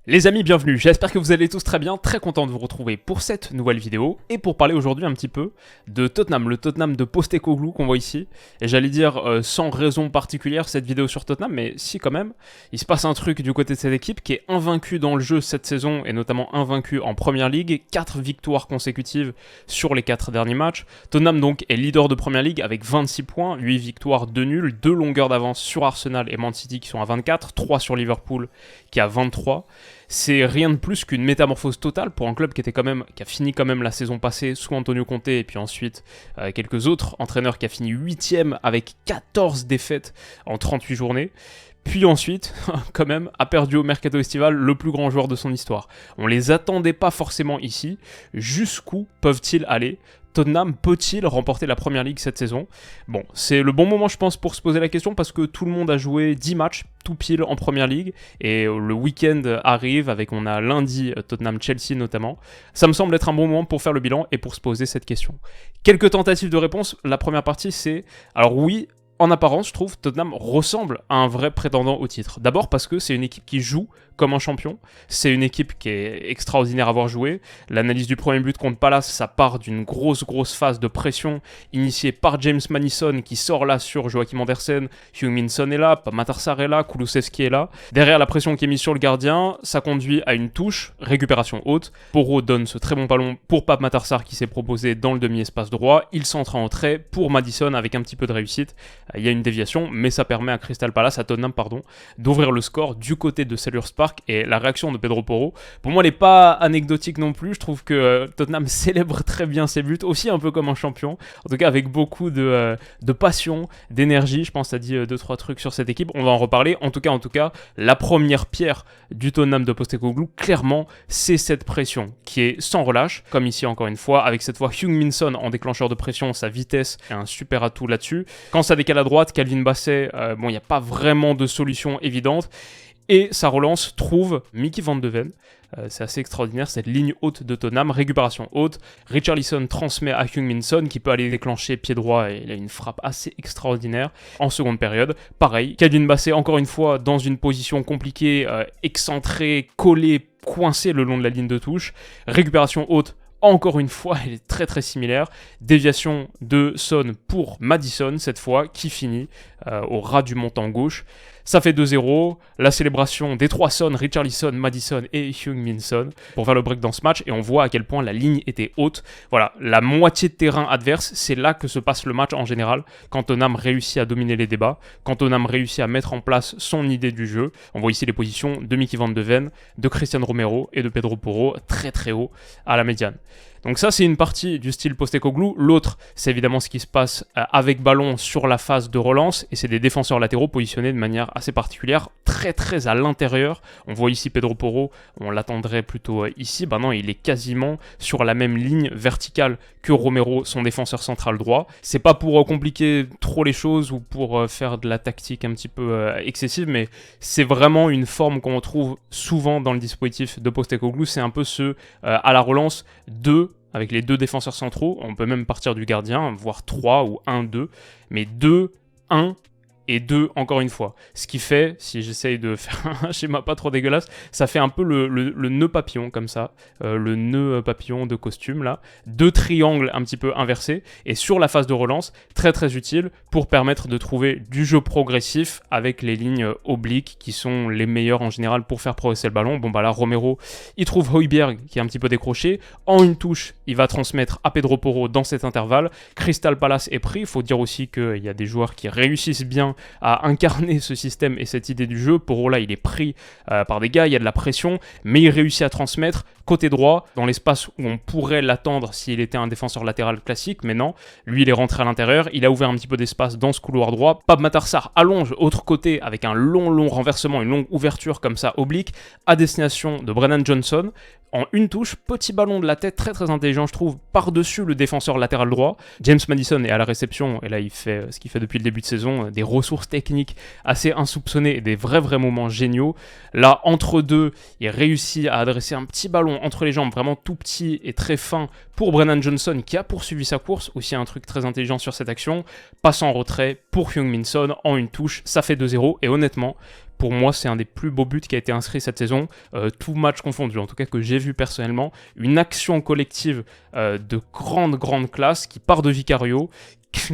Les amis, bienvenue, j'espère que vous allez tous très bien, très content de vous retrouver pour cette nouvelle vidéo et pour parler aujourd'hui un petit peu de Tottenham, le Tottenham de Postecoglou qu'on voit ici. Et j'allais dire sans raison particulière cette vidéo sur Tottenham, mais si quand même, il se passe un truc du côté de cette équipe qui est invaincue dans le jeu cette saison et notamment invaincue en Première Ligue, 4 victoires consécutives sur les 4 derniers matchs. Tottenham donc est leader de Première Ligue avec 26 points, 8 victoires, 2 nuls, 2 longueurs d'avance sur Arsenal et Man City qui sont à 24, 3 sur Liverpool qui a 23. C'est rien de plus qu'une métamorphose totale pour un club qui a fini quand même la saison passée sous Antonio Conte et puis ensuite quelques autres entraîneurs qui a fini 8ème avec 14 défaites en 38 journées. Puis ensuite, quand même, a perdu au mercato estival le plus grand joueur de son histoire. On les attendait pas forcément ici. Jusqu'où peuvent-ils aller ? Tottenham peut-il remporter la Première Ligue cette saison ? Bon, c'est le bon moment je pense pour se poser la question parce que tout le monde a joué 10 matchs tout pile en Première Ligue et le week-end arrive on a lundi Tottenham-Chelsea notamment. Ça me semble être un bon moment pour faire le bilan et pour se poser cette question. Quelques tentatives de réponse. La première partie c'est, alors oui, en apparence, je trouve, Tottenham ressemble à un vrai prétendant au titre. D'abord parce que c'est une équipe qui joue comme un champion. C'est une équipe qui est extraordinaire à avoir joué. L'analyse du premier but contre Palace, ça part d'une grosse phase de pression initiée par James Maddison qui sort là sur Joachim Andersen. Heung-min Son est là, Pape Matar Sarr est là, Kulusevski est là. Derrière la pression qui est mise sur le gardien, ça conduit à une touche, récupération haute. Porro donne ce très bon ballon pour Pape Matar Sarr qui s'est proposé dans le demi-espace droit. Il centre en trait pour Maddison avec un petit peu de réussite. Il y a une déviation, mais ça permet à Tottenham, d'ouvrir le score du côté de Selhurst Park. Et la réaction de Pedro Porro, pour moi, elle n'est pas anecdotique non plus. Je trouve que Tottenham célèbre très bien ses buts, aussi un peu comme un champion. En tout cas, avec beaucoup de passion, d'énergie. Je pense que ça dit 2-3 trucs sur cette équipe. On va en reparler. En tout cas, la première pierre du Tottenham de Postecoglou, clairement, c'est cette pression qui est sans relâche. Comme ici, encore une fois, avec cette fois Heung-min Son en déclencheur de pression, sa vitesse est un super atout là-dessus. Quand ça décale à droite, Calvin Bassey, il n'y a pas vraiment de solution évidente. Et sa relance trouve Mickey Van de Ven. C'est assez extraordinaire, cette ligne haute de Tottenham, récupération haute. Richarlison transmet à Heung-min Son qui peut aller déclencher pied droit et il a une frappe assez extraordinaire en seconde période. Pareil, Calvin Bassey encore une fois dans une position compliquée, excentré, collé, coincé le long de la ligne de touche. Récupération haute. Encore une fois, elle est très similaire. Déviation de Son pour Maddison, cette fois, qui finit au ras du montant gauche. Ça fait 2-0. La célébration des 3 Son, Richarlison, Maddison et Heung-min Son pour faire le break dans ce match. Et on voit à quel point la ligne était haute. Voilà, la moitié de terrain adverse, c'est là que se passe le match en général. Quand Tottenham réussit à dominer les débats, quand Tottenham réussit à mettre en place son idée du jeu. On voit ici les positions de Mickey Van de Ven, de Cristian Romero et de Pedro Porro, très haut à la médiane. Donc ça, c'est une partie du style Postecoglou. L'autre, c'est évidemment ce qui se passe avec ballon sur la phase de relance. Et c'est des défenseurs latéraux positionnés de manière assez particulière, très à l'intérieur. On voit ici Pedro Porro, on l'attendrait plutôt ici. Ben non, il est quasiment sur la même ligne verticale que Romero, son défenseur central droit. C'est pas pour compliquer trop les choses ou pour faire de la tactique un petit peu excessive, mais c'est vraiment une forme qu'on retrouve souvent dans le dispositif de Postecoglou. C'est un peu ce à la relance 2 avec les 2 défenseurs centraux, on peut même partir du gardien, voire 3 ou 1-2, mais 2, 1 et 2 encore une fois. Ce qui fait, si j'essaye de faire un schéma pas trop dégueulasse, ça fait un peu le nœud papillon comme ça, le nœud papillon de costume là, 2 triangles un petit peu inversés, et sur la phase de relance, très utile pour permettre de trouver du jeu progressif avec les lignes obliques qui sont les meilleures en général pour faire progresser le ballon. Bon bah là, Romero, il trouve Højbjerg qui est un petit peu décroché, en une touche, il va transmettre à Pedro Porro dans cet intervalle. Crystal Palace est pris, il faut dire aussi qu'il y a des joueurs qui réussissent bien à incarner ce système et cette idée du jeu. Porro là, il est pris par des gars, il y a de la pression, mais il réussit à transmettre côté droit, dans l'espace où on pourrait l'attendre s'il était un défenseur latéral classique, mais non, lui il est rentré à l'intérieur, il a ouvert un petit peu d'espace dans ce couloir droit. Pape Matar Sarr allonge autre côté avec un long renversement, une longue ouverture comme ça oblique à destination de Brennan Johnson. En une touche, petit ballon de la tête, très intelligent je trouve, par-dessus le défenseur latéral droit. James Maddison est à la réception, et là il fait ce qu'il fait depuis le début de saison, des ressources techniques assez insoupçonnées et des vrais moments géniaux. Là, entre deux, il réussit à adresser un petit ballon entre les jambes, vraiment tout petit et très fin pour Brennan Johnson qui a poursuivi sa course, aussi un truc très intelligent sur cette action. Passe en retrait pour Heung-min Son en une touche, ça fait 2-0, et honnêtement, pour moi, c'est un des plus beaux buts qui a été inscrit cette saison, tout match confondu, en tout cas que j'ai vu personnellement. Une action collective de grande classe qui part de Vicario,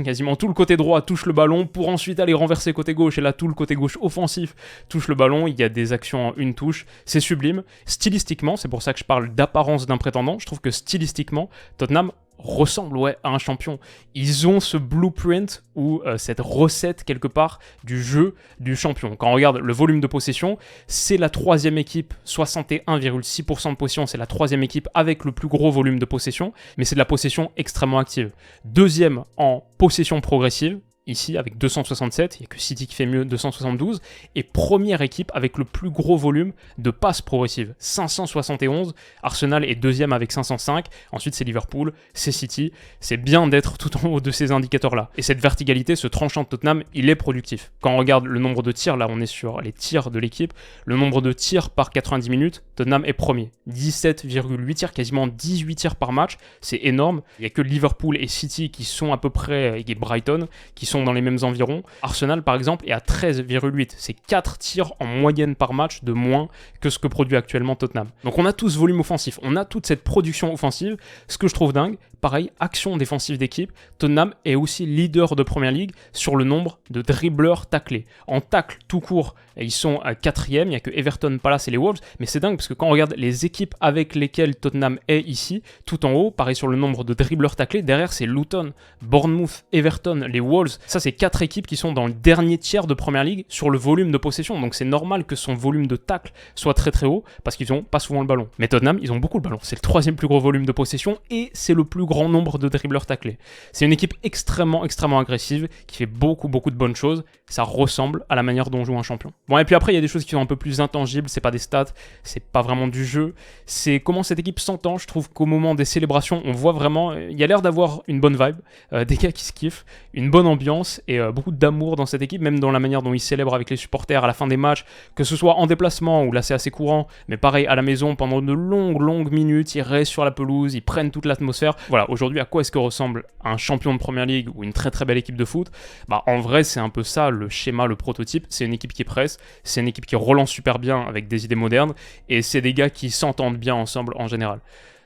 quasiment tout le côté droit touche le ballon pour ensuite aller renverser côté gauche, et là tout le côté gauche offensif touche le ballon. Il y a des actions en une touche, c'est sublime. Stylistiquement, c'est pour ça que je parle d'apparence d'un prétendant, je trouve que stylistiquement Tottenham ressemble à un champion. Ils ont ce blueprint ou cette recette quelque part du jeu du champion. Quand on regarde le volume de possession, c'est la troisième équipe, 61,6% de possession, c'est la troisième équipe avec le plus gros volume de possession, mais c'est de la possession extrêmement active. Deuxième en possession progressive, ici avec 267, il n'y a que City qui fait mieux, 272, et première équipe avec le plus gros volume de passes progressives, 571, Arsenal est deuxième avec 505, ensuite c'est Liverpool, c'est City, c'est bien d'être tout en haut de ces indicateurs-là. Et cette verticalité, ce tranchant de Tottenham, il est productif. Quand on regarde le nombre de tirs, là on est sur les tirs de l'équipe, le nombre de tirs par 90 minutes, Tottenham est premier, 17,8 tirs, quasiment 18 tirs par match, c'est énorme. Il n'y a que Liverpool et City qui sont à peu près, et Brighton, qui sont dans les mêmes environs. Arsenal par exemple est à 13,8, c'est 4 tirs en moyenne par match de moins que ce que produit actuellement Tottenham. Donc on a tout ce volume offensif, on a toute cette production offensive. Ce que je trouve dingue, pareil, action défensive d'équipe, Tottenham est aussi leader de Premier League sur le nombre de dribbleurs taclés. En tacle tout court, ils sont à 4e, il n'y a que Everton, Palace et les Wolves, mais c'est dingue parce que quand on regarde les équipes avec lesquelles Tottenham est ici, tout en haut, pareil sur le nombre de dribbleurs taclés, derrière c'est Luton, Bournemouth, Everton, les Wolves, ça c'est 4 équipes qui sont dans le dernier tiers de Premier League sur le volume de possession, donc c'est normal que son volume de tacle soit très haut parce qu'ils n'ont pas souvent le ballon. Mais Tottenham, ils ont beaucoup le ballon, c'est le 3e plus gros volume de possession et c'est le plus grand nombre de dribbleurs taclés. C'est une équipe extrêmement agressive qui fait beaucoup de bonnes choses, ça ressemble à la manière dont joue un champion. Bon, et puis après il y a des choses qui sont un peu plus intangibles, c'est pas des stats, c'est pas vraiment du jeu, c'est comment cette équipe s'entend. Je trouve qu'au moment des célébrations, on voit vraiment, il y a l'air d'avoir une bonne vibe, des gars qui se kiffent, une bonne ambiance et beaucoup d'amour dans cette équipe, même dans la manière dont ils célèbrent avec les supporters à la fin des matchs, que ce soit en déplacement, où là c'est assez courant, mais pareil à la maison, pendant de longues minutes, ils restent sur la pelouse, ils prennent toute l'atmosphère. Voilà, aujourd'hui à quoi est-ce que ressemble un champion de Premier League ou une très belle équipe de foot? Bah en vrai c'est un peu ça le schéma, le prototype, c'est une équipe qui presse, c'est une équipe qui relance super bien avec des idées modernes, et c'est des gars qui s'entendent bien ensemble en général.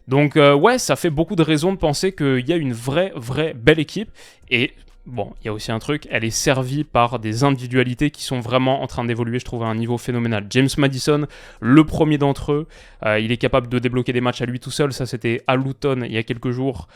Donc ouais, ça fait beaucoup de raisons de penser qu'il y a une vraie belle équipe, et bon, il y a aussi un truc, elle est servie par des individualités qui sont vraiment en train d'évoluer, je trouve, à un niveau phénoménal. James Maddison, le premier d'entre eux, il est capable de débloquer des matchs à lui tout seul, ça c'était à Luton il y a quelques jours.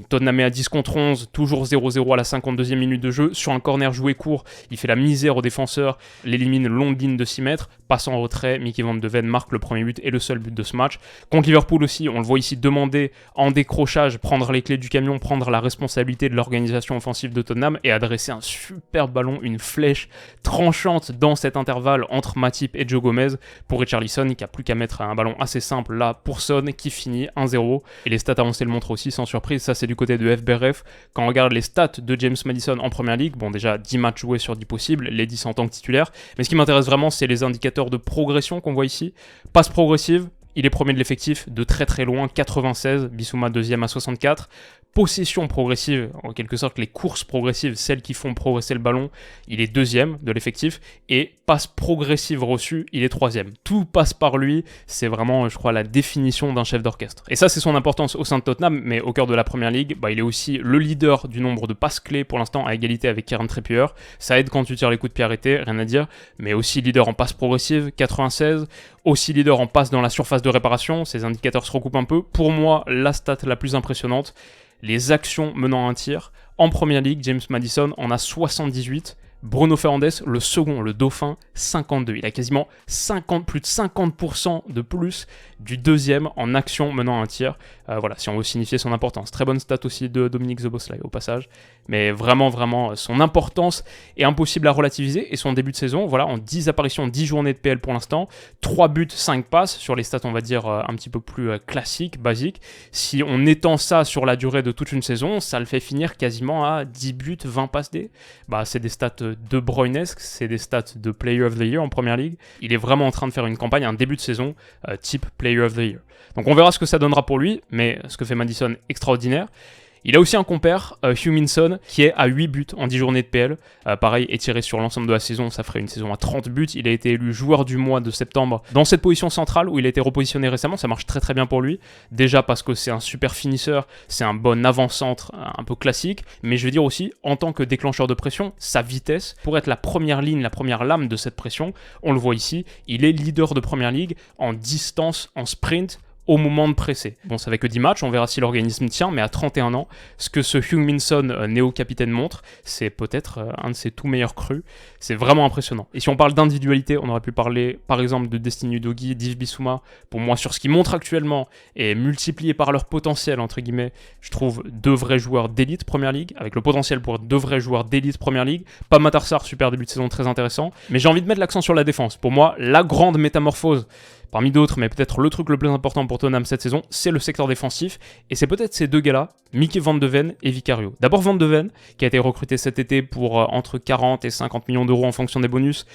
Tottenham est à 10 contre 11, toujours 0-0 à la 52e minute de jeu, sur un corner joué court, il fait la misère aux défenseurs, l'élimine longue ligne de 6 mètres, passe en retrait, Mickey Van de Ven marque le premier but et le seul but de ce match. Contre Liverpool aussi, on le voit ici demander en décrochage, prendre les clés du camion, prendre la responsabilité de l'organisation offensive de Tottenham et adresser un super ballon, une flèche tranchante dans cet intervalle entre Matip et Joe Gomez pour Richarlison qui a plus qu'à mettre un ballon assez simple là pour Son qui finit 1-0. Et les stats avancées le montrent aussi sans surprise, ça c'est du côté de FBref. Quand on regarde les stats de James Maddison en Premier League, bon déjà 10 matchs joués sur 10 possibles, les 10 en tant que titulaire, mais ce qui m'intéresse vraiment c'est les indicateurs de progression qu'on voit ici. Passe progressive, il est premier de l'effectif de très loin, 96, Bissouma deuxième à 64. Possession progressive, en quelque sorte les courses progressives, celles qui font progresser le ballon, il est deuxième de l'effectif. Et passe progressive reçue, il est troisième. Tout passe par lui, c'est vraiment, je crois, la définition d'un chef d'orchestre. Et ça, c'est son importance au sein de Tottenham, mais au cœur de la Première Ligue, il est aussi le leader du nombre de passes clés, pour l'instant, à égalité avec Kieran Trippier. Ça aide quand tu tires les coups de pied arrêtés, rien à dire, mais aussi leader en passe progressive, 96, aussi leader en passe dans la surface de réparation, ces indicateurs se recoupent un peu. Pour moi, la stat la plus impressionnante, les actions menant à un tir. En Première Ligue, James Maddison en a 78. Bruno Fernandes, le second, le dauphin, 52. Il a quasiment plus de 50% de plus du deuxième en action menant à un tir. Voilà, si on veut signifier son importance. Très bonne stat aussi de Dominique Szoboszlai au passage. Mais vraiment, son importance est impossible à relativiser. Et son début de saison, voilà, en 10 apparitions, 10 journées de PL pour l'instant, 3 buts, 5 passes, sur les stats, on va dire, un petit peu plus classiques, basiques. Si on étend ça sur la durée de toute une saison, ça le fait finir quasiment à 10 buts, 20 passes D. C'est des stats de Bruynesque, c'est des stats de Player of the Year en Première Ligue. Il est vraiment en train de faire une campagne, un début de saison type Player of the Year. Donc on verra ce que ça donnera pour lui, mais ce que fait Maddison, extraordinaire. Il a aussi un compère, Heung-min Son, qui est à 8 buts en 10 journées de PL. Pareil, étiré sur l'ensemble de la saison, ça ferait une saison à 30 buts. Il a été élu joueur du mois de septembre dans cette position centrale où il a été repositionné récemment. Ça marche très très bien pour lui. Déjà parce que c'est un super finisseur, c'est un bon avant-centre un peu classique. Mais je veux dire aussi, en tant que déclencheur de pression, sa vitesse, pour être la première ligne, la première lame de cette pression, on le voit ici, il est leader de Première Ligue en distance, en sprint, au moment de presser. Bon, ça fait que 10 matchs, on verra si l'organisme tient, mais à 31 ans, ce que ce Heung-min Son, néo-capitaine, montre, c'est peut-être un de ses tout meilleurs crus. C'est vraiment impressionnant. Et si on parle d'individualité, on aurait pu parler, par exemple, de Destiny Udogie, d'Yves Bissouma, pour moi, sur ce qu'ils montrent actuellement, et multiplié par leur potentiel, entre guillemets, je trouve deux vrais joueurs d'élite Première Ligue, avec le potentiel pour deux vrais joueurs d'élite Première Ligue. Pas Matar Sarr, super début de saison, très intéressant, mais j'ai envie de mettre l'accent sur la défense. Pour moi, la grande métamorphose, parmi d'autres, mais peut-être le truc le plus important pour Tottenham cette saison, c'est le secteur défensif. Et c'est peut-être ces deux gars-là, Mickey Van de Ven et Vicario. D'abord Van de Ven, qui a été recruté cet été pour entre 40 et 50 millions d'euros en fonction des bonus,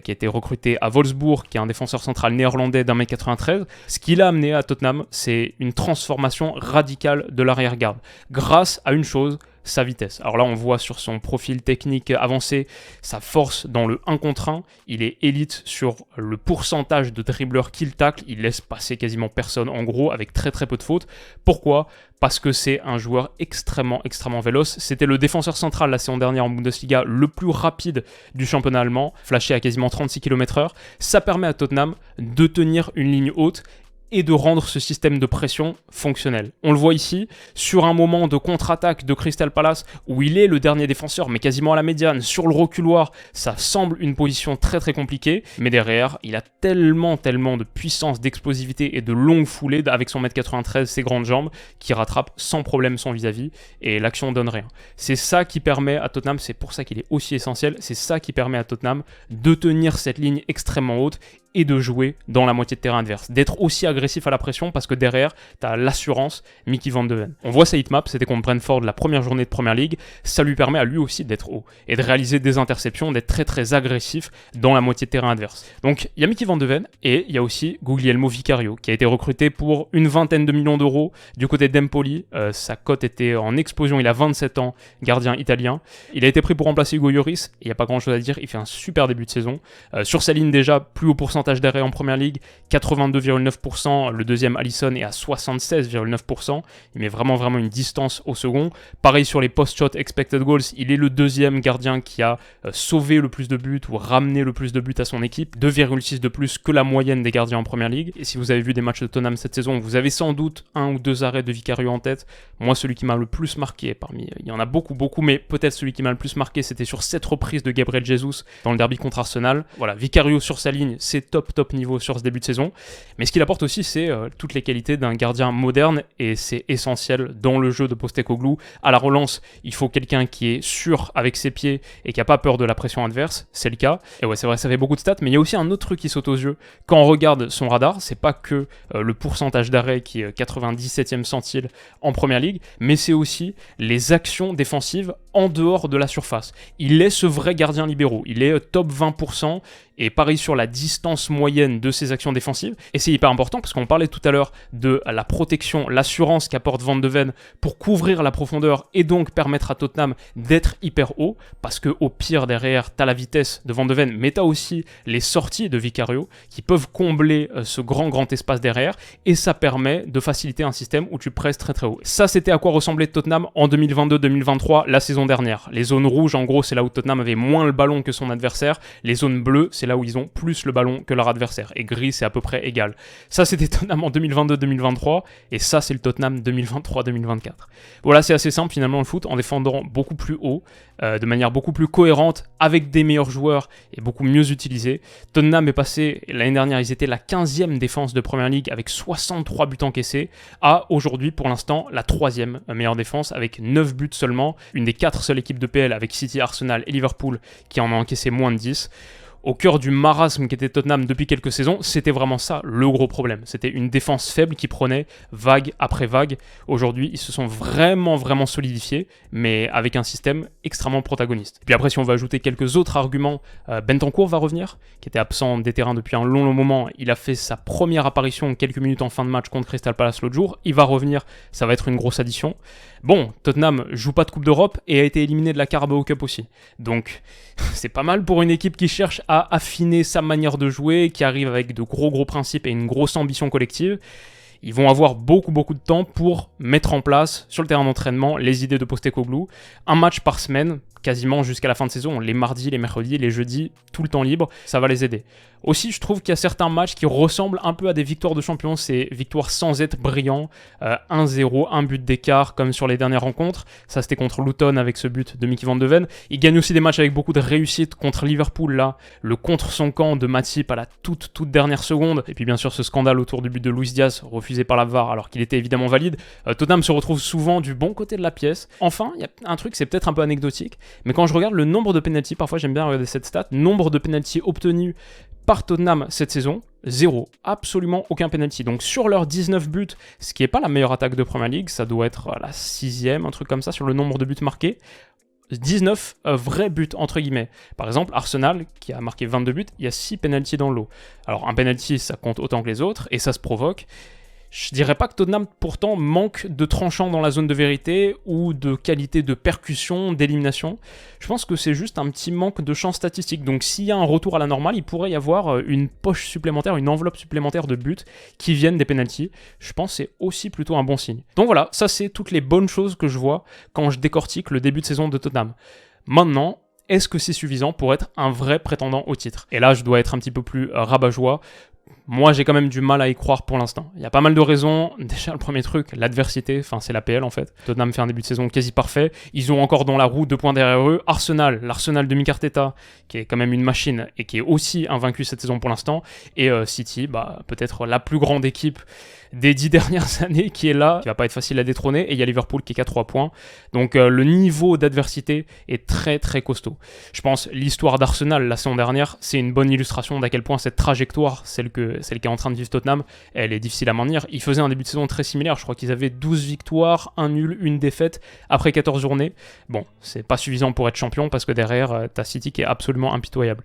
qui a été recruté à Wolfsburg, qui est un défenseur central néerlandais d'1m93. Ce qu'il a amené à Tottenham, c'est une transformation radicale de l'arrière-garde, grâce à une chose, sa vitesse. Alors là, on voit sur son profil technique avancé sa force dans le 1 contre 1. Il est élite sur le pourcentage de dribbleurs qu'il tacle. Il laisse passer quasiment personne, en gros, avec très très peu de fautes. Pourquoi ? Parce que c'est un joueur extrêmement véloce. C'était le défenseur central la saison dernière en Bundesliga le plus rapide du championnat allemand, flashé à quasiment 36 km/h. Ça permet à Tottenham de tenir une ligne haute et de rendre ce système de pression fonctionnel. On le voit ici, sur un moment de contre-attaque de Crystal Palace, où il est le dernier défenseur, mais quasiment à la médiane, sur le reculoir, ça semble une position très très compliquée, mais derrière, il a tellement de puissance, d'explosivité et de longue foulée, avec son 1m93, ses grandes jambes, qui rattrape sans problème son vis-à-vis, et l'action donne rien. C'est ça qui permet à Tottenham, c'est pour ça qu'il est aussi essentiel, c'est ça qui permet à Tottenham de tenir cette ligne extrêmement haute, et de jouer dans la moitié de terrain adverse. D'être aussi agressif à la pression parce que derrière, tu as l'assurance Mickey Van de Ven. On voit sa hitmap, c'était contre Brentford la première journée de Première Ligue. Ça lui permet à lui aussi d'être haut et de réaliser des interceptions, d'être très agressif dans la moitié de terrain adverse. Donc il y a Mickey Van de Ven et il y a aussi Guglielmo Vicario qui a été recruté pour une vingtaine de millions d'euros du côté d'Empoli. Sa cote était en explosion, il a 27 ans, gardien italien. Il a été pris pour remplacer Hugo Lloris, il n'y a pas grand chose à dire, il fait un super début de saison. Sur sa ligne déjà, plus haut pourcentage d'arrêt en Première Ligue, 82,9%, le deuxième Alisson est à 76,9%, il met vraiment une distance au second. Pareil sur les post-shot expected goals, il est le deuxième gardien qui a sauvé le plus de buts ou ramené le plus de buts à son équipe, 2,6 de plus que la moyenne des gardiens en Première Ligue. Et si vous avez vu des matchs de Tottenham cette saison, vous avez sans doute un ou deux arrêts de Vicario en tête. Moi, celui qui m'a le plus marqué, il y en a beaucoup, mais peut-être celui qui m'a le plus marqué, c'était sur cette reprise de Gabriel Jesus dans le derby contre Arsenal. Voilà, Vicario sur sa ligne, c'est top niveau sur ce début de saison, mais ce qu'il apporte aussi c'est toutes les qualités d'un gardien moderne et c'est essentiel dans le jeu de Postecoglou. À la relance, il faut quelqu'un qui est sûr avec ses pieds et qui n'a pas peur de la pression adverse, c'est le cas. Et ouais, c'est vrai, ça fait beaucoup de stats, mais il y a aussi un autre truc qui saute aux yeux. Quand on regarde son radar, c'est pas que le pourcentage d'arrêt qui est 97e centile en Première Ligue, mais c'est aussi les actions défensives en dehors de la surface. Il est ce vrai gardien libéraux, il est top 20%, et pareil sur la distance moyenne de ses actions défensives. Et c'est hyper important parce qu'on parlait tout à l'heure de la protection, l'assurance qu'apporte Van de Ven pour couvrir la profondeur et donc permettre à Tottenham d'être hyper haut. Parce que au pire derrière, t'as la vitesse de Van de Ven, mais t'as aussi les sorties de Vicario qui peuvent combler ce grand espace derrière. Et ça permet de faciliter un système où tu presses très haut. Ça, c'était à quoi ressemblait Tottenham en 2022-2023, la saison dernière. Les zones rouges, en gros, c'est là où Tottenham avait moins le ballon que son adversaire. Les zones bleues, c'est là où ils ont plus le ballon que leur adversaire. Et gris, c'est à peu près égal. Ça, c'était Tottenham en 2022-2023. Et ça, c'est le Tottenham 2023-2024. Voilà, c'est assez simple finalement le foot, en défendant beaucoup plus haut, de manière beaucoup plus cohérente, avec des meilleurs joueurs et beaucoup mieux utilisés. Tottenham est passé, l'année dernière, ils étaient la 15e défense de Première Ligue avec 63 buts encaissés, à aujourd'hui, pour l'instant, la 3e meilleure défense avec 9 buts seulement. Une des 4 seules équipes de PL avec City, Arsenal et Liverpool qui en ont encaissé moins de 10. au cœur du marasme qu'était Tottenham depuis quelques saisons, c'était vraiment ça le gros problème. C'était une défense faible qui prenait vague après vague. Aujourd'hui, ils se sont vraiment solidifiés, mais avec un système extrêmement protagoniste. Et puis après, si on veut ajouter quelques autres arguments, Bentancur va revenir, qui était absent des terrains depuis un long moment. Il a fait sa première apparition quelques minutes en fin de match contre Crystal Palace l'autre jour. Il va revenir, ça va être une grosse addition. Bon, Tottenham joue pas de Coupe d'Europe et a été éliminé de la Carabao Cup aussi. Donc, c'est pas mal pour une équipe qui cherche à affiner sa manière de jouer, qui arrive avec de gros principes et une grosse ambition collective. Ils vont avoir beaucoup de temps pour mettre en place sur le terrain d'entraînement les idées de Postecoglou. Un match par semaine, quasiment jusqu'à la fin de saison, les mardis, les mercredis, les jeudis, tout le temps libre, ça va les aider. Aussi, je trouve qu'il y a certains matchs qui ressemblent un peu à des victoires de champions, ces victoires sans être brillants, 1-0, un but d'écart comme sur les dernières rencontres. Ça, c'était contre Luton avec ce but de Mickey Van de Ven. Il gagne aussi des matchs avec beaucoup de réussite contre Liverpool, là, le contre son camp de Matip à la toute dernière seconde. Et puis bien sûr, ce scandale autour du but de Luis Diaz, refusé par la VAR alors qu'il était évidemment valide. Tottenham se retrouve souvent du bon côté de la pièce. Enfin, il y a un truc, c'est peut-être un peu anecdotique, mais quand je regarde le nombre de pénaltys, parfois j'aime bien regarder cette stat, nombre de pénaltys obtenus par Tottenham cette saison, 0. Absolument aucun penalty. Donc sur leurs 19 buts, ce qui n'est pas la meilleure attaque de Premier League, ça doit être la 6e, un truc comme ça, sur le nombre de buts marqués. 19 vrais buts, entre guillemets. Par exemple, Arsenal, qui a marqué 22 buts, il y a 6 penalties dans le lot. Alors un penalty, ça compte autant que les autres, et ça se provoque. Je dirais pas que Tottenham, pourtant, manque de tranchants dans la zone de vérité ou de qualité de percussion, d'élimination. Je pense que c'est juste un petit manque de chance statistique. Donc s'il y a un retour à la normale, il pourrait y avoir une poche supplémentaire, une enveloppe supplémentaire de buts qui viennent des pénaltys. Je pense que c'est aussi plutôt un bon signe. Donc voilà, ça c'est toutes les bonnes choses que je vois quand je décortique le début de saison de Tottenham. Maintenant, est-ce que c'est suffisant pour être un vrai prétendant au titre? Et là, je dois être un petit peu plus rabat-joie. Moi, j'ai quand même du mal à y croire pour l'instant. Il y a pas mal de raisons. Déjà, le premier truc, l'adversité. Enfin, c'est l'APL en fait. Tottenham fait un début de saison quasi parfait. Ils ont encore dans la roue 2 points derrière eux. Arsenal, l'Arsenal de Mikel Arteta, qui est quand même une machine et qui est aussi invaincu cette saison pour l'instant. Et City, peut-être la plus grande équipe des 10 dernières années qui est là, qui va pas être facile à détrôner. Et il y a Liverpool qui est qu'à 3 points. Donc le niveau d'adversité est très costaud. Je pense l'histoire d'Arsenal la saison dernière, c'est une bonne illustration d'à quel point cette trajectoire, celle qui est en train de vivre Tottenham, elle est difficile à maintenir. Ils faisaient un début de saison très similaire. Je crois qu'ils avaient 12 victoires, 1 nul, 1 défaite après 14 journées. Bon, c'est pas suffisant pour être champion parce que derrière, t'as City qui est absolument impitoyable.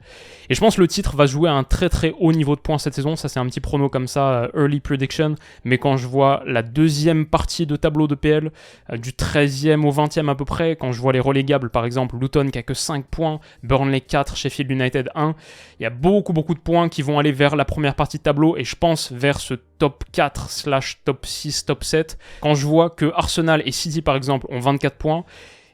Et je pense que le titre va jouer à un très haut niveau de points cette saison. Ça, c'est un petit prono comme ça, early prediction. Mais quand je vois la deuxième partie de tableau de PL, du 13e au 20e à peu près, quand je vois les relégables, par exemple, Luton qui a que 5 points, Burnley 4, Sheffield United 1, il y a beaucoup de points qui vont aller vers la première partie de tableau et je pense vers ce top 4 / top 6, top 7. Quand je vois que Arsenal et City, par exemple, ont 24 points,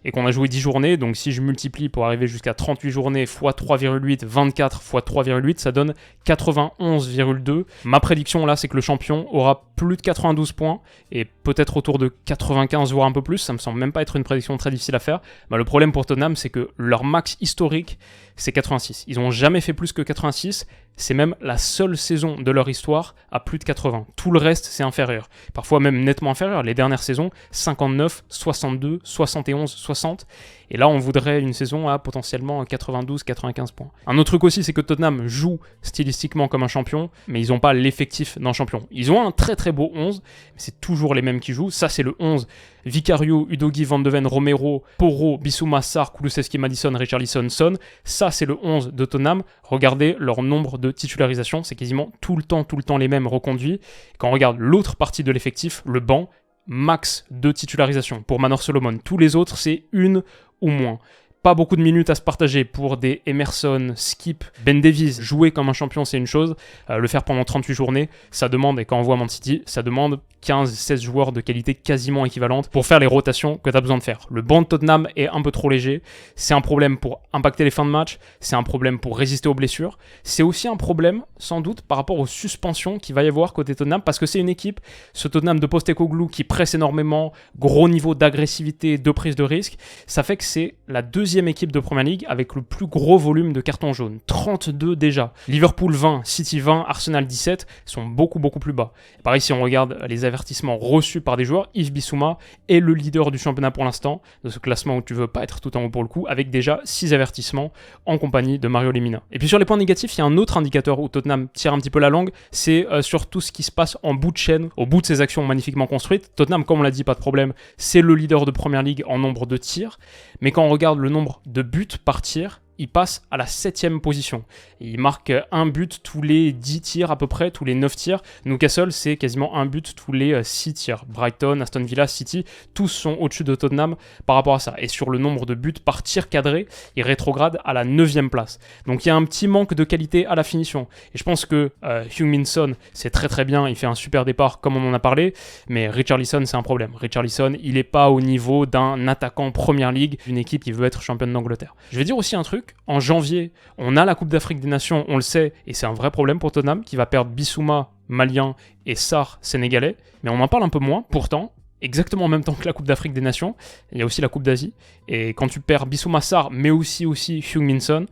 et qu'on a joué 10 journées, donc si je multiplie pour arriver jusqu'à 38 journées x 3,8, 24 x 3,8, ça donne 91,2. Ma prédiction là, c'est que le champion aura plus de 92 points, et peut-être autour de 95, voire un peu plus, ça me semble même pas être une prédiction très difficile à faire. Le problème pour Tottenham, c'est que leur max historique, c'est 86. Ils n'ont jamais fait plus que 86, c'est même la seule saison de leur histoire à plus de 80. Tout le reste, c'est inférieur. Parfois même nettement inférieur. Les dernières saisons, 59, 62, 71, 60. Et là, on voudrait une saison à potentiellement 92, 95 points. Un autre truc aussi, c'est que Tottenham joue stylistiquement comme un champion, mais ils n'ont pas l'effectif d'un champion. Ils ont un très beau 11, mais c'est toujours les mêmes qui jouent. Ça, c'est le 11. Vicario, Udogie, Van de Ven, Romero, Porro, Bissouma, Sarr, Kulusevski, Maddison, Richarlison, Son. Ça, c'est le 11 de Tottenham. Regardez leur nombre de titularisations, c'est quasiment tout le temps les mêmes reconduits. Quand on regarde l'autre partie de l'effectif, le banc, max de titularisation pour Manor Solomon. Tous les autres, c'est une ou moins. Pas beaucoup de minutes à se partager pour des Emerson, Skip, Ben Davies. Jouer comme un champion, c'est une chose. Le faire pendant 38 journées, ça demande, et quand on voit Man City, ça demande 15-16 joueurs de qualité quasiment équivalente pour faire les rotations que tu as besoin de faire. Le banc de Tottenham est un peu trop léger. C'est un problème pour impacter les fins de match. C'est un problème pour résister aux blessures. C'est aussi un problème, sans doute, par rapport aux suspensions qu'il va y avoir côté Tottenham, parce que c'est une équipe, ce Tottenham de Postecoglou, qui presse énormément, gros niveau d'agressivité, de prise de risque. Ça fait que c'est la deuxième 10e équipe de Premier League avec le plus gros volume de cartons jaunes, 32 déjà. Liverpool 20, City 20, Arsenal 17 sont beaucoup plus bas. Et pareil, si on regarde les avertissements reçus par des joueurs, Yves Bissouma est le leader du championnat pour l'instant, de ce classement où tu veux pas être tout en haut pour le coup, avec déjà 6 avertissements en compagnie de Mario Lemina. Et puis sur les points négatifs, il y a un autre indicateur où Tottenham tire un petit peu la langue, c'est sur tout ce qui se passe en bout de chaîne, au bout de ces actions magnifiquement construites. Tottenham, comme on l'a dit, pas de problème, c'est le leader de Premier League en nombre de tirs, mais quand on regarde le nombre de buts par tir, il passe à la 7e position. Il marque un but tous les 10 tirs à peu près, tous les 9 tirs. Newcastle, c'est quasiment un but tous les 6 tirs. Brighton, Aston Villa, City, tous sont au-dessus de Tottenham par rapport à ça. Et sur le nombre de buts par tir cadré, il rétrograde à la 9e place. Donc il y a un petit manque de qualité à la finition. Et je pense que Heung-min Son, c'est très bien, il fait un super départ comme on en a parlé, mais Richarlison, c'est un problème. Richarlison, il n'est pas au niveau d'un attaquant Premier League, d'une équipe qui veut être championne d'Angleterre. Je vais dire aussi un truc, en janvier, on a la Coupe d'Afrique des Nations, on le sait, et c'est un vrai problème pour Tottenham, qui va perdre Bissouma, malien, et Sarr, sénégalais, mais on en parle un peu moins, pourtant, exactement en même temps que la Coupe d'Afrique des Nations, il y a aussi la Coupe d'Asie, et quand tu perds Bissouma, Sarr, mais aussi Heung-min Son,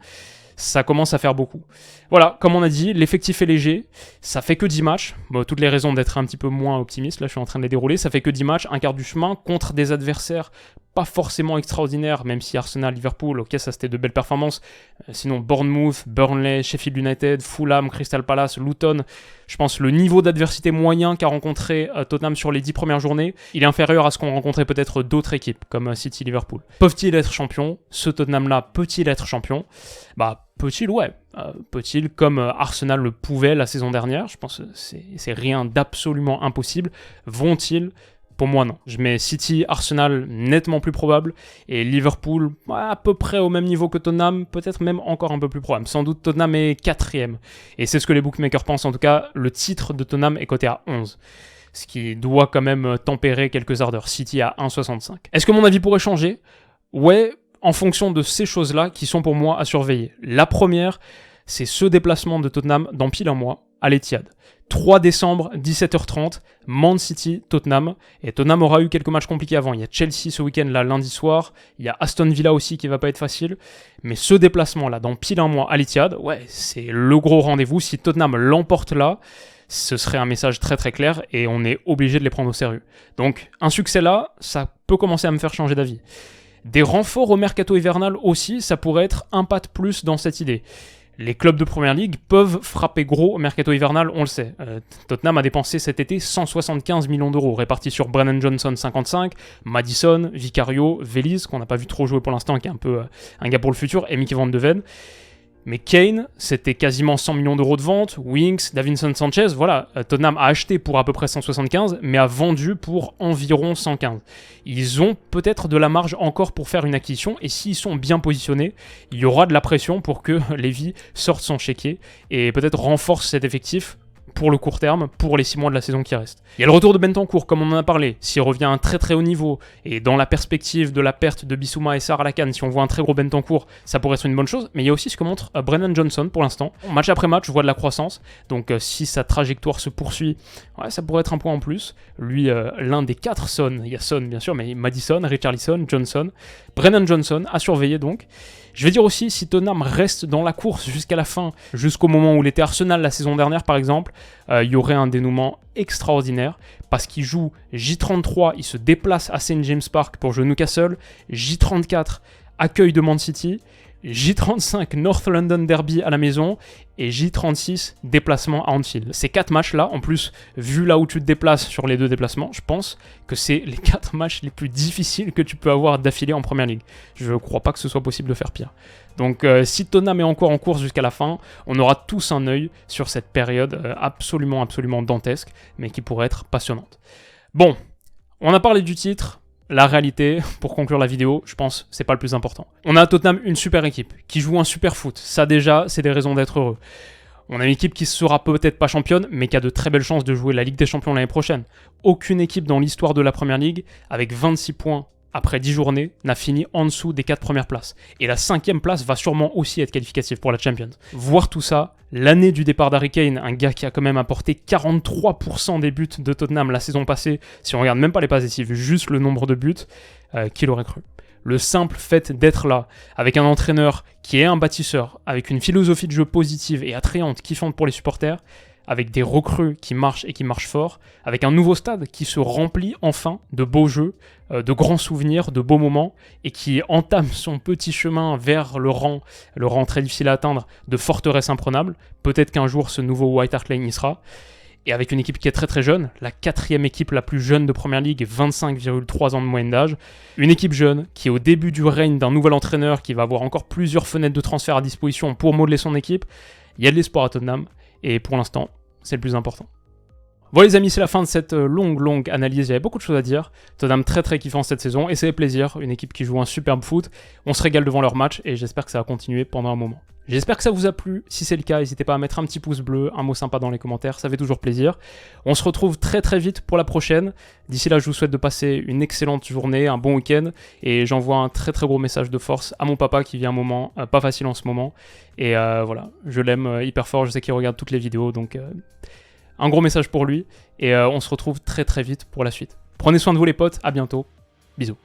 ça commence à faire beaucoup. Voilà, comme on a dit, l'effectif est léger, ça fait que 10 matchs, bon, toutes les raisons d'être un petit peu moins optimiste, là je suis en train de les dérouler, ça fait que 10 matchs, un quart du chemin, contre des adversaires pas forcément extraordinaires, même si Arsenal, Liverpool, ok ça c'était de belles performances, sinon Bournemouth, Burnley, Sheffield United, Fulham, Crystal Palace, Luton, je pense le niveau d'adversité moyen qu'a rencontré Tottenham sur les 10 premières journées, il est inférieur à ce qu'ont rencontré peut-être d'autres équipes, comme City, Liverpool. Peuvent-ils être champions? Ce Tottenham-là peut-il être champion? Bah, peut-il, ouais. Peut-il, comme Arsenal le pouvait la saison dernière, je pense que c'est rien d'absolument impossible. Vont-ils? Pour moi, non. Je mets City, Arsenal nettement plus probable, et Liverpool à peu près au même niveau que Tottenham, peut-être même encore un peu plus probable. Sans doute Tottenham est 4e, et c'est ce que les bookmakers pensent. En tout cas, le titre de Tottenham est coté à 11. Ce qui doit quand même tempérer quelques ardeurs. City à 1,65. Est-ce que mon avis pourrait changer? Ouais, en fonction de ces choses-là qui sont pour moi à surveiller. La première, c'est ce déplacement de Tottenham dans pile un mois à l'Etihad. 3 décembre, 17h30, Man City, Tottenham. Et Tottenham aura eu quelques matchs compliqués avant. Il y a Chelsea ce week-end, là, lundi soir. Il y a Aston Villa aussi qui va pas être facile. Mais ce déplacement-là, dans pile un mois à l'Etihad, ouais, c'est le gros rendez-vous. Si Tottenham l'emporte là, ce serait un message très clair et on est obligé de les prendre au sérieux. Donc, un succès là, ça peut commencer à me faire changer d'avis. Des renforts au mercato hivernal aussi, ça pourrait être un pas de plus dans cette idée. Les clubs de Premier League peuvent frapper gros au mercato hivernal, on le sait. Tottenham a dépensé cet été 175 millions d'euros, répartis sur Brennan Johnson 55, Maddison, Vicario, Veliz, qu'on n'a pas vu trop jouer pour l'instant, qui est un peu un gars pour le futur, et Mickey Van de Ven. Mais Kane, c'était quasiment 100 millions d'euros de vente, Winks, Davinson Sanchez, voilà, Tottenham a acheté pour à peu près 175, mais a vendu pour environ 115. Ils ont peut-être de la marge encore pour faire une acquisition, et s'ils sont bien positionnés, il y aura de la pression pour que Levy sorte son chéquier, et peut-être renforce cet effectif pour le court terme, pour les 6 mois de la saison qui reste. Il y a le retour de Bentancur, comme on en a parlé, s'il revient à un très haut niveau, et dans la perspective de la perte de Bissouma et Sarr à la CAN, si on voit un très gros Bentancur, ça pourrait être une bonne chose, mais il y a aussi ce que montre Brennan Johnson pour l'instant. Match après match, je vois de la croissance, donc si sa trajectoire se poursuit, ouais, ça pourrait être un point en plus. Lui, l'un des 4 Son, il y a Son bien sûr, mais Maddison, Richarlison, Johnson, Brennan Johnson, à surveiller donc. Je vais dire aussi, si Tottenham reste dans la course jusqu'à la fin, jusqu'au moment où il était Arsenal la saison dernière par exemple, il y aurait un dénouement extraordinaire, parce qu'il joue J33, il se déplace à St James Park pour jouer Newcastle, J34, accueil de Man City, J35 North London Derby à la maison et J36 déplacement à Anfield. Ces 4 matchs-là, en plus, vu là où tu te déplaces sur les 2 déplacements, je pense que c'est les 4 matchs les plus difficiles que tu peux avoir d'affilée en Premier League. Je ne crois pas que ce soit possible de faire pire. Donc si Tottenham est encore en course jusqu'à la fin, on aura tous un œil sur cette période absolument dantesque, mais qui pourrait être passionnante. Bon, on a parlé du titre. La réalité, pour conclure la vidéo, je pense c'est pas le plus important. On a à Tottenham une super équipe, qui joue un super foot. Ça déjà, c'est des raisons d'être heureux. On a une équipe qui sera peut-être pas championne, mais qui a de très belles chances de jouer la Ligue des Champions l'année prochaine. Aucune équipe dans l'histoire de la Premier League, avec 26 points après 10 journées, n'a fini en dessous des 4 premières places. Et la 5e place va sûrement aussi être qualificative pour la Champions. Voir tout ça, l'année du départ d'Harry Kane, un gars qui a quand même apporté 43% des buts de Tottenham la saison passée, si on regarde même pas les passes décisives, juste le nombre de buts, qui l'aurait cru. Le simple fait d'être là, avec un entraîneur qui est un bâtisseur, avec une philosophie de jeu positive et attrayante, kiffante pour les supporters, avec des recrues qui marchent et qui marchent fort, avec un nouveau stade qui se remplit enfin de beaux jeux, de grands souvenirs, de beaux moments, et qui entame son petit chemin vers le rang très difficile à atteindre, de forteresse imprenable. Peut-être qu'un jour ce nouveau White Hart Lane y sera. Et avec une équipe qui est très très jeune, la 4e équipe la plus jeune de Première Ligue, 25,3 ans de moyenne d'âge. Une équipe jeune qui est au début du règne d'un nouvel entraîneur qui va avoir encore plusieurs fenêtres de transfert à disposition pour modeler son équipe. Il y a de l'espoir à Tottenham. Et pour l'instant, c'est le plus important. Bon les amis, c'est la fin de cette longue analyse, il y avait beaucoup de choses à dire. Tottenham très très kiffant cette saison et c'est plaisir, une équipe qui joue un superbe foot. On se régale devant leur match et j'espère que ça va continuer pendant un moment. J'espère que ça vous a plu, si c'est le cas, n'hésitez pas à mettre un petit pouce bleu, un mot sympa dans les commentaires, ça fait toujours plaisir. On se retrouve très très vite pour la prochaine. D'ici là, je vous souhaite de passer une excellente journée, un bon week-end, et j'envoie un très très gros message de force à mon papa qui vit un moment pas facile en ce moment. Et voilà, je l'aime hyper fort, je sais qu'il regarde toutes les vidéos, donc un gros message pour lui, et on se retrouve très très vite pour la suite. Prenez soin de vous les potes, à bientôt, bisous.